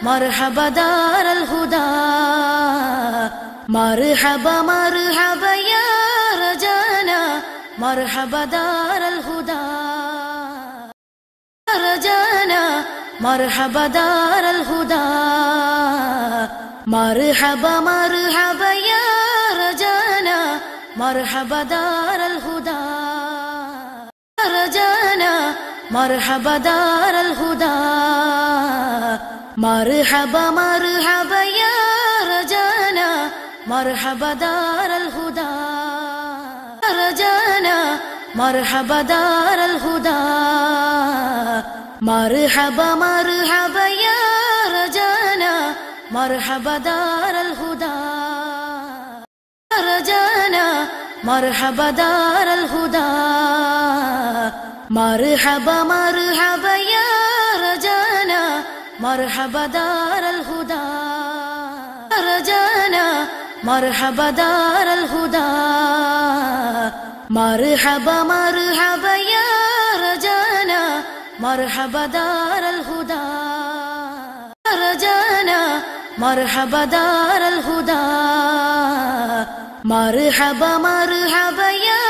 مرحبا دار الهدى مرحبا مرحبا يا رجانا مرحبا دار الهدى رجانا مرحبا دار الهدى مرحبا مرحبا يا رجانا مرحبا دار الهدى رجانا مرحبا دار الهدى مرحبا مرحبا يا رجانا مرحبا دار الهدى رجانا مرحبا دار الهدى مرحبا مرحبا يا رجانا مرحبا دار الهدى رجانا مرحبا دار الهدى مرحبا مرحبا يا رجانا مرحبا دار الهدى رجانا مرحبا دار الهدى مرحبا مرحبا يا رجانا مرحبا دار الهدى رجانا مرحبا دار الهدى مرحبا مرحبا يا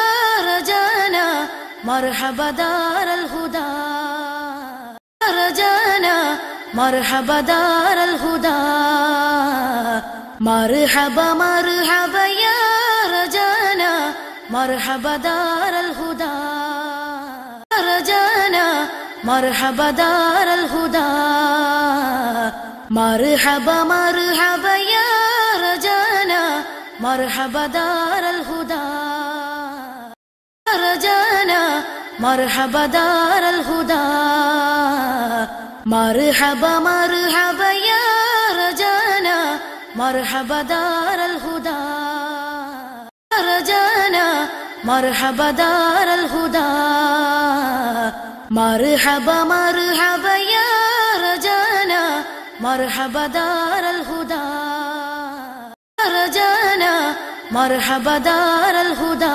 رجانا مرحبا دار الهدى رجانا مرحبا دار الهدى مرحبا مرحبا يا رجانا مرحبا دار الهدى رجانا مرحبا دار الهدى مرحبا مرحبا يا رجانا مرحبا دار الهدى رجانا مرحبا دار الهدى مرحبا مرحبا يا رجانا مرحبا دار الهدى رجانا مرحبا دار الهدى مرحبا مرحبا يا رجانا مرحبا دار الهدى رجانا مرحبا دار الهدى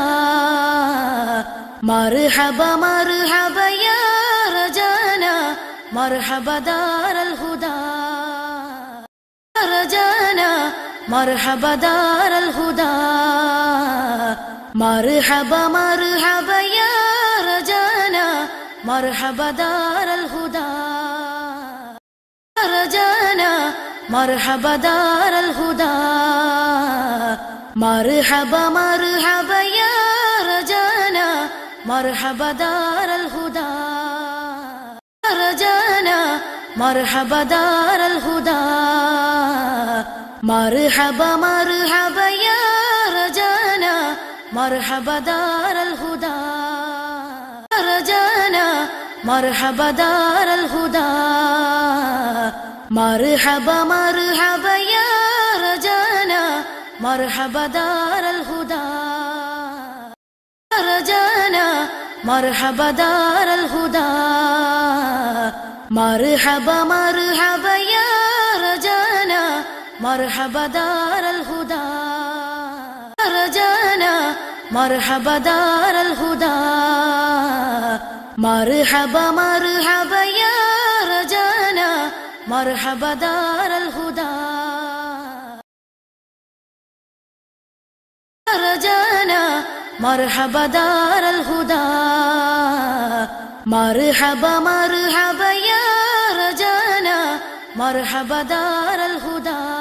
مرحبا مرحبا يا رجانا مرحبا دار الهدى رجانا مرحبا دار الهدى مرحبا مرحبا يا رجانا مرحبا دار الهدى رجانا مرحبا دار الهدى مرحبا مرحبا يا رجانا مرحبا دار الهدى رجانا مرحبا دار الهدى مرحبا مرحبا يا رجانا مرحبا دار الهدى رجانا مرحبا دار الهدى مرحبا مرحبا يا رجانا مرحبا دار الهدى رجانا مرحبا دار الهدى مرحبا مرحبا يا رجانا مرحبا دار الهدى رجانا مرحبا دار الهدى مرحبا مرحبا يا رجانا مرحبا دار الهدى رجانا مرحبا دار الهدى مرحبا مرحبا يا رجانا مرحبا دار الهدى